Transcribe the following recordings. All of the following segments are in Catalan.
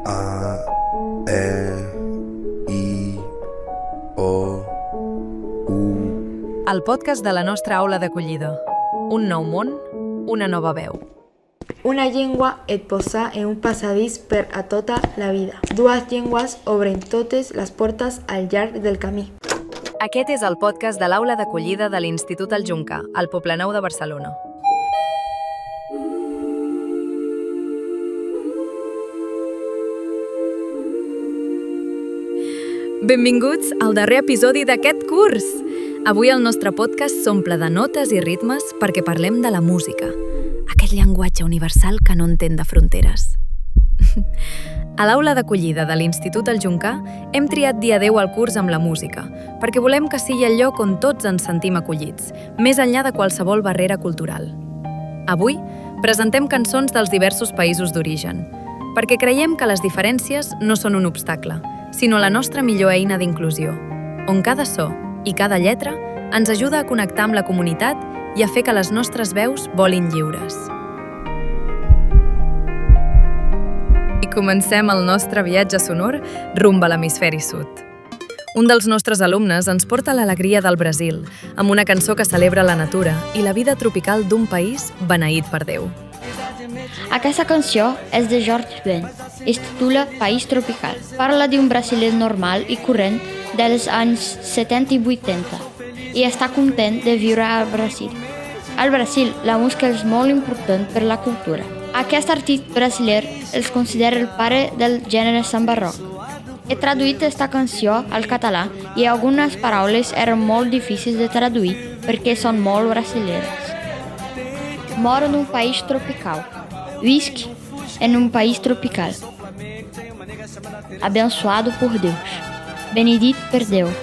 A, E, I, O, U. El podcast de la nostra aula d'acollida. Un nou món, una nova veu. Una llengua et posa en un passadís per a tota la vida. Dues llengües obren totes les portes al llarg del camí. Aquest és el podcast de l'aula d'acollida de l'Institut El Juncar, al Poblenou de Barcelona. Benvinguts al darrer episodi d'aquest curs! Avui el nostre podcast s'omple de notes i ritmes perquè parlem de la música, aquest llenguatge universal que no entén de fronteres. A l'aula d'acollida de l'Institut El Juncar hem triat dir adeu al curs amb la música, perquè volem que sigui el lloc on tots ens sentim acollits, més enllà de qualsevol barrera cultural. Avui presentem cançons dels diversos països d'origen, perquè creiem que les diferències no són un obstacle, sinó la nostra millor eina d'inclusió, on cada so i cada lletra ens ajuda a connectar amb la comunitat i a fer que les nostres veus volin lliures. I comencem el nostre viatge sonor rumb a l'hemisferi sud. Un dels nostres alumnes ens porta l'alegria del Brasil, amb una cançó que celebra la natura i la vida tropical d'un país beneït per Déu. Aquesta canció és de Jorge Ben. Es titula País Tropical. Parla d'un brasiler normal i corrent dels anys 70 i 80 i està content de viure al Brasil. Al Brasil, la música és molt important per la cultura. Aquest artista brasiler es considera el pare del gènere samba rock. He traduït aquesta canció al català i algunes paraules eren molt difícils de traduir perquè són molt brasileres. Moro en un país tropical. Visc en um país tropical. Abençoado por Deus. Benedito por Deus.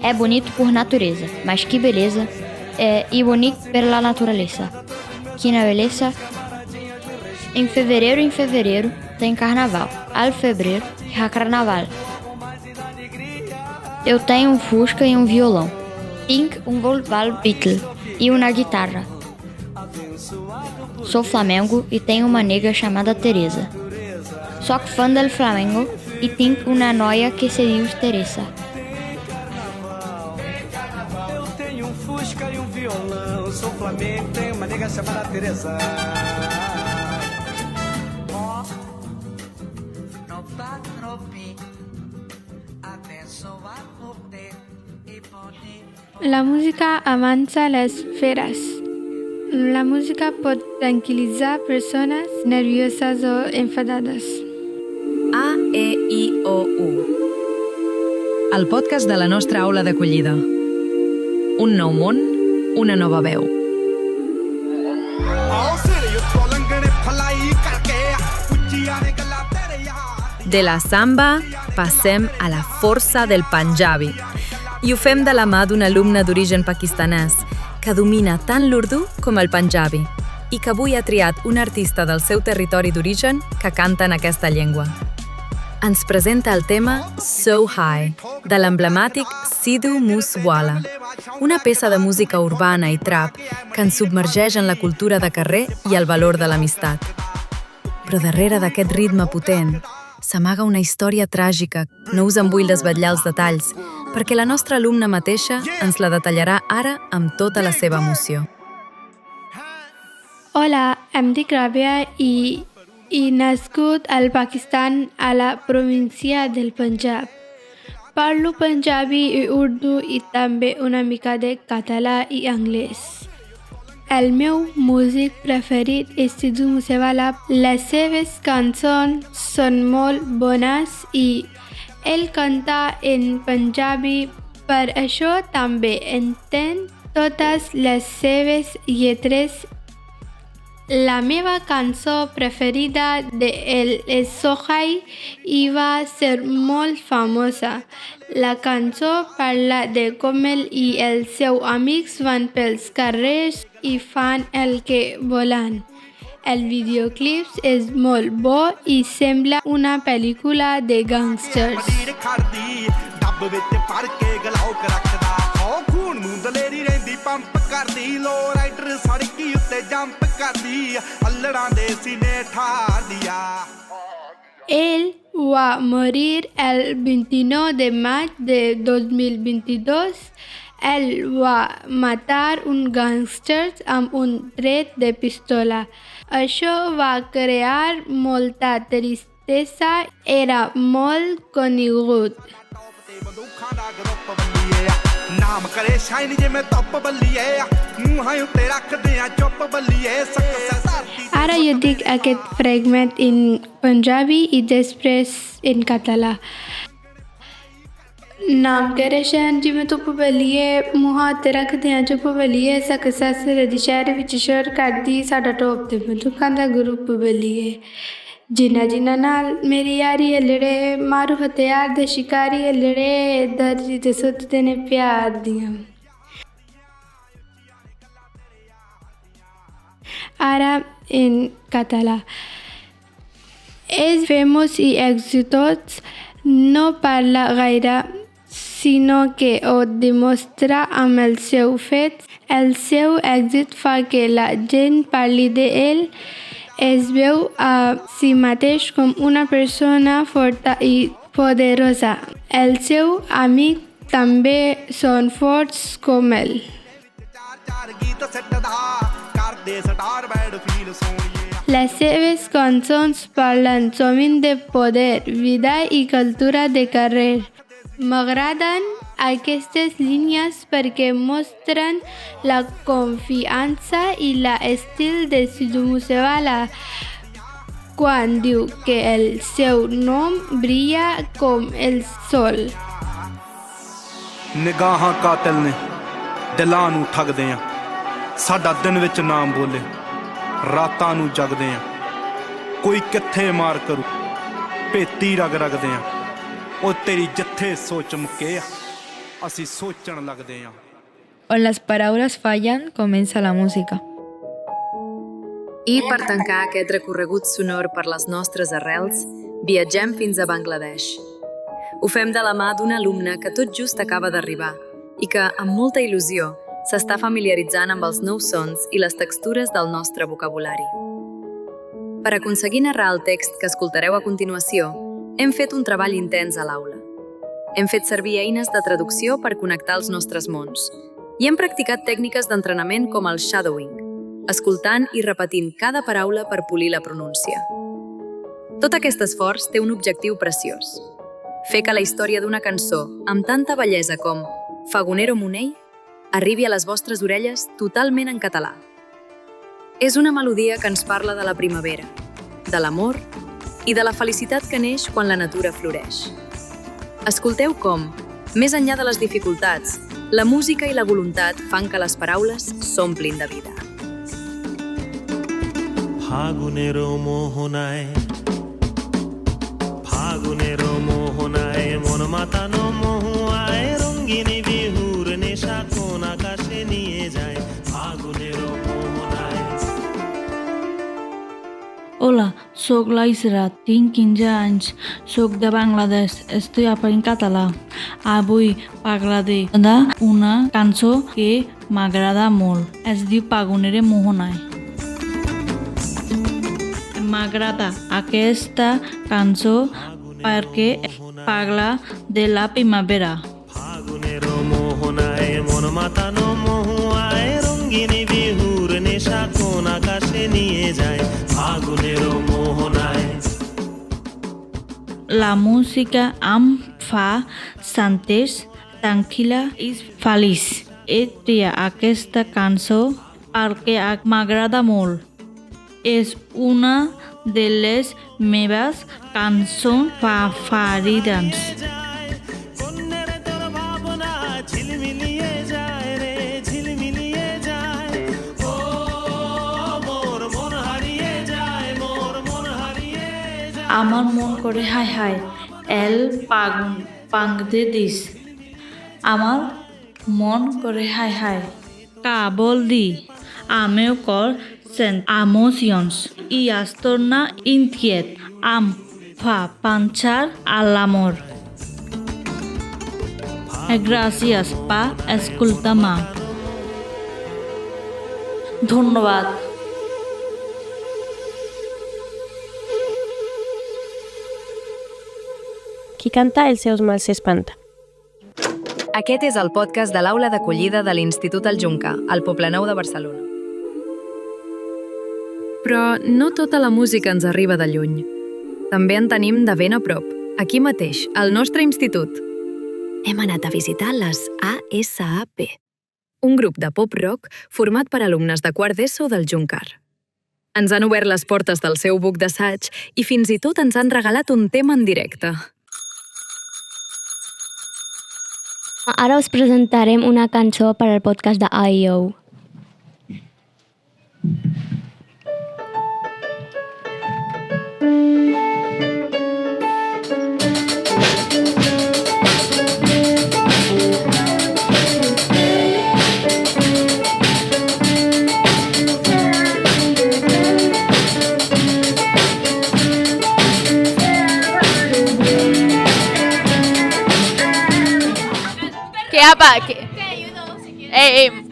É bonito por natureza, mas que beleza. E bonito pela natureza. Que na beleza. Em fevereiro tem carnaval. Al fevereiro é carnaval. Eu tenho um Fusca e um violão. Tenho um Volkswagen Beetle e uma guitarra. Sou Flamengo e tenho uma nega chamada Teresa. Sou fã do Flamengo e tenho uma noia que se diz Teresa. Eu tenho um Fusca e um violão. Sou Flamengo, tenho uma nega chamada Teresa. La música amansa les feres. La música pot tranquil·litzar persones nervioses o enfadades. A, E, I, O, U. El podcast de la nostra aula d'acollida. Un nou món, una nova veu. De la samba passem a la força del panjabi. I ho fem de la mà d'un alumne d'origen pakistanès que domina tant l'urdú com el panjabi i que avui ha triat un artista del seu territori d'origen que canta en aquesta llengua. Ens presenta el tema So High, de l'emblemàtic Sidhu Moosewala, una peça de música urbana i trap que ens submergeix en la cultura de carrer i el valor de l'amistat. Però darrere d'aquest ritme potent s'amaga una història tràgica. No us en vull desvetllar els detalls, perquè la nostra alumna mateixa ens la detallarà ara amb tota la seva emoció. Hola, em dic Ràbia i nascut al Pakistan, a la província del Punjab. Parlo panjabi i urdu i també una mica de català i anglès. El meu músic preferit és Sidhu Moosewala. Les seves cançons són molt bones i ell canta en panjabi, per això també entenc totes les seves lletres. La meva cançó preferida d'ell és So High i va ser molt famosa. La cançó parla de com ell i els seus amics van pels carrers i fan el que volen. El videoclip és molt bo i sembla una pel·lícula de gangsters. Pump ਕਰਦੀ ਲੋ ਰਾਈਡਰ ਸੜਕੀ ਉੱਤੇ ਜੰਪ ਕਰਦੀ ਅਲੜਾਂ ਦੇ ਸੀਨੇ ਠਾਰਦੀ ਆ Él va a morir el 29 de maig de 2022. Ell va matar un gàngster amb un tret de pistola. Això va crear molta tristesa. Era molt conegut. ਨਾਮ ਕਰੇ ਸ਼ਾਈਨ ਜਿਵੇਂ ਧੁੱਪ ਬੱਲੀਏ ਮੂੰਹਾਂ ਉੱਤੇ ਰੱਖਦੇ ਆ ਚੁੱਪ ਬੱਲੀਏ success Ara jo dic aquest fragment en Punjabi i després en català. ਨਾਮ ਕਰੇ ਸ਼ਾਈਨ ਜਿਵੇਂ ਧੁੱਪ ਬੱਲੀਏ ਮੂੰਹਾਂ ਉੱਤੇ ਰੱਖਦੇ ਆ ਚੁੱਪ ਬੱਲੀਏ ਸਕਸੈਸ ਰਦੀ ਸ਼ਹਿਰ ਵਿੱਚ ਸ਼ੋਰ ਕਰਦੀ ਸਾਡਾ ਟੋਪ ਤੇ ਬੰਦੂਕਾਂ ਦਾ ਗਰੁੱਪ ਬੱਲੀਏ ਜਿਨ੍ਹਾਂ ਨਾਲ ਮੇਰੀ ਯਾਰੀ ਅਲੜੇ ਮਾਰੂ ਹਥਿਆਰ ਦੇ ਸ਼ਿਕਾਰੀ ਅਲੜੇ ਦਰਜੀ ਤੇ ਸੁੱਤਦੇ ਨੇ ਪਿਆਰ ਦੀਆਂ Ara en català. És famós i exitós, no parla gaire, sinó que ho demostra amb el seu fet. El seu èxit fa que la gent parli d'ell. Es veu a si mateix com una persona forta i poderosa. El seu amic també són forts com ell. Les seves cançons parlen sovint de poder, vida i cultura de carrer. M'agraden aquestes línies perquè mostren la confiança i l'estil de Sidhu Moosewala quan diu que el seu nom brilla com el sol. ਨਿਗਾਹਾਂ ਕਾਤਲ ਨੇ ਦਿਲਾਂ ਨੂੰ ਠੱਗਦੇ ਆ ਸਾਡਾ ਦਿਨ ਵਿੱਚ ਨਾਮ ਬੋਲੇ ਰਾਤਾਂ ਨੂੰ ਜਗਦੇ ਆ ਕੋਈ ਕਿੱਥੇ ਮਾਰ ਕਰੂ ਭੇਤੀ ਰਗ ਰਗਦੇ ਆ ਉਹ ਤੇਰੀ ਜਿੱਥੇ ਸੋਚ ਮੁੱਕੇ ਆ ਅਸੀਂ ਸੋਚਣ ਲੱਗਦੇ ਆ On les paraules fallen, comença la música. I per tancar aquest recorregut sonor per les nostres arrels, viatgem fins a Bangladesh. Ho fem de la mà d'un alumne que tot just acaba d'arribar i que, amb molta il·lusió, s'està familiaritzant amb els nous sons i les textures del nostre vocabulari. Per aconseguir narrar el text que escoltareu a continuació, hem fet un treball intens a l'aula. Hem fet servir eines de traducció per connectar els nostres mons i hem practicat tècniques d'entrenament com el shadowing, escoltant i repetint cada paraula per polir la pronúncia. Tot aquest esforç té un objectiu preciós: fer que la història d'una cançó amb tanta bellesa com Fagonero Monell arribi a les vostres orelles totalment en català. És una melodia que ens parla de la primavera, de l'amor i de la felicitat que neix quan la natura floreix. Escolteu com, més enllà de les dificultats, la música i la voluntat fan que les paraules s'omplin de vida. ফাগুনেরো মোহনায় মন মাতানো মহুয়ায় রঙ্গিনী বিহুর নেশা কোন আকাশে নিয়ে যায় ফাগুনেরো মোহনায়. Hola, soc la Isra, tinc 15 anys, soc de Bangladesh, estic aprenent català. Avui parlaré d'una cançó que m'agrada molt, es diu Fagonero Monell. M'agrada aquesta cançó perquè parla de la primavera. ফাগুনেরো মোহনায় মন মাতানো মহুয়ায় রঙ্গিনী বিহুর নেশা কোন আকাশে নিয়ে যায় ফাগুনেরো মোহনায়. La música em fa sentir tranquil·la i feliç. He triat aquesta cançó perquè m'agrada molt. És una de les meves cançons preferides. আমার মন করে হায় হায় এল পাংদে দিস আমার মন করে হায় হায় cabol di ameu cor sent emocions i es torna inquiet em fa pensar a l'amor. Gràcies per escoltar-me. ধন্যবাদ। Qui canta els seus mals s'espanta. Aquest és el podcast de l'Aula d'Acollida de l'Institut El Juncar, al Poblenou de Barcelona. Però no tota la música ens arriba de lluny. També en tenim de ben a prop, aquí mateix, al nostre institut. Hem anat a visitar les ASAP, un grup de pop-rock format per alumnes de quart d'ESO del Juncar. Ens han obert les portes del seu buc d'assaig i fins i tot ens han regalat un tema en directe. Ara us presentarem una cançó per al podcast de I.O.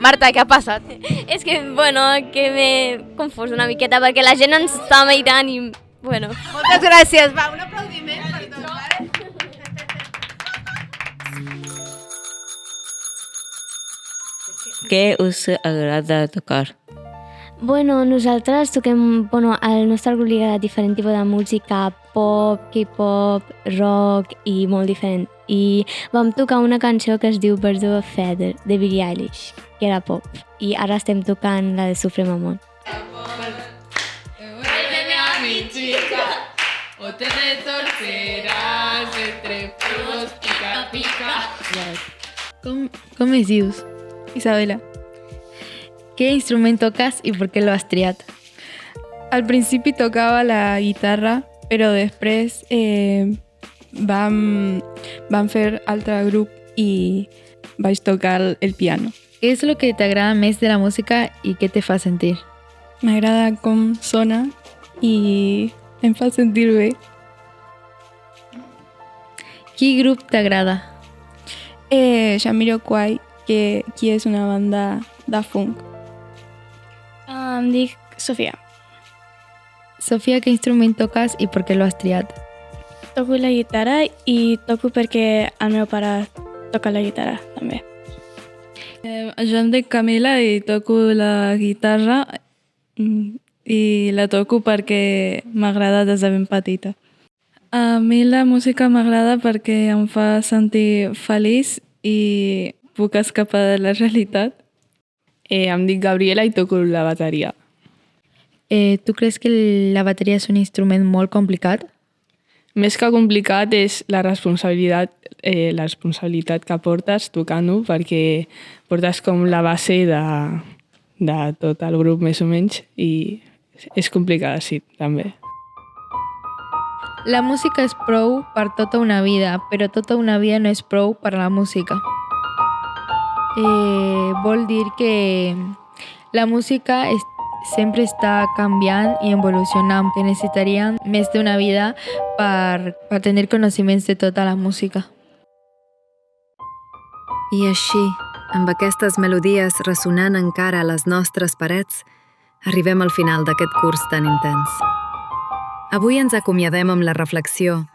Marta, què ha passat? És que, que m'he confós una miqueta perquè la gent ens està mirant i, Moltes gràcies. Va, un aplaudiment per tots, vale? Què us agrada tocar? Nosaltres toquem, al nostre grup li agrada diferent tipus de música, pop, K-pop, rock i molt diferent. I vam tocar una cançó que es diu Birds of a Feather, de Billie Eilish, que era pop. I ara estem tocant la de Sufre Mamón. Com es dius? Isabela. ¿Qué instrumento tocas y por qué lo has triat? Al principi tocava la guitarra, però després vam fer altre grup i vaig tocar el piano. ¿Qué es lo que te agrada más de la música y qué te fa sentir? M'agrada com sona i em fa sentir bé. Quin grup t'agrada? Jamiroquai, que és una banda de funk. Em dic Sofia. Sofia, ¿qué instrumento tocas y por qué lo has triat? Toco la guitarra i toco perquè el meu pare toca la guitarra també. Jo em dic Camila i toco la guitarra i la toco perquè m'agrada des de ben petita. A mi la música m'agrada perquè em fa sentir feliç i puc escapar de la realitat. Em dic Gabriela i toco la bateria. ¿Tú crees que la batería es un instrumento molt complicat? Més que complicat és la responsabilitat que portes tocant-ho, perquè portes com la base de tot el grup més o menys i és complicada, sí, també. La música és prou per tota una vida, però tota una vida no és prou per a la música. Vol dir que la música sempre està canviant i evolucionant, que necessitaríem més d'una vida per tenir coneixements de tota la música. I així, amb aquestes melodies ressonant encara a les nostres parets, arribem al final d'aquest curs tan intens. Avui ens acomiadem amb la reflexió: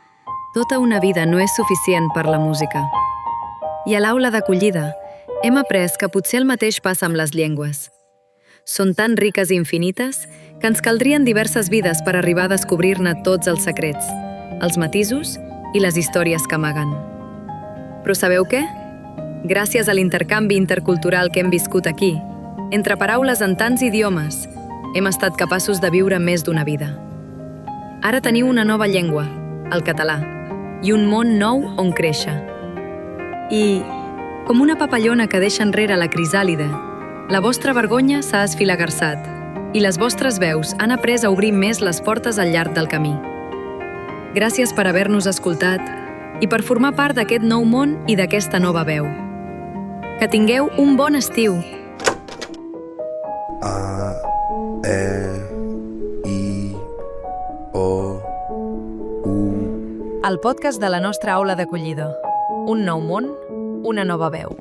tota una vida no és suficient per la música. I a l'aula d'acollida hem après que potser el mateix passa amb les llengües. Són tan riques i infinites que ens caldrien diverses vides per arribar a descobrir-ne tots els secrets, els matisos i les històries que amaguen. Però sabeu què? Gràcies a l'intercanvi intercultural que hem viscut aquí, entre paraules en tants idiomes, hem estat capaços de viure més d'una vida. Ara teniu una nova llengua, el català, i un món nou on créixer. I, com una papallona que deixa enrere la crisàlide, la vostra vergonya s'ha esfilagarçat i les vostres veus han après a obrir més les portes al llarg del camí. Gràcies per haver-nos escoltat i per formar part d'aquest nou món i d'aquesta nova veu. Que tingueu un bon estiu! A, E, I, O, U. El podcast de la nostra aula d'acollida. Un nou món, una nova veu.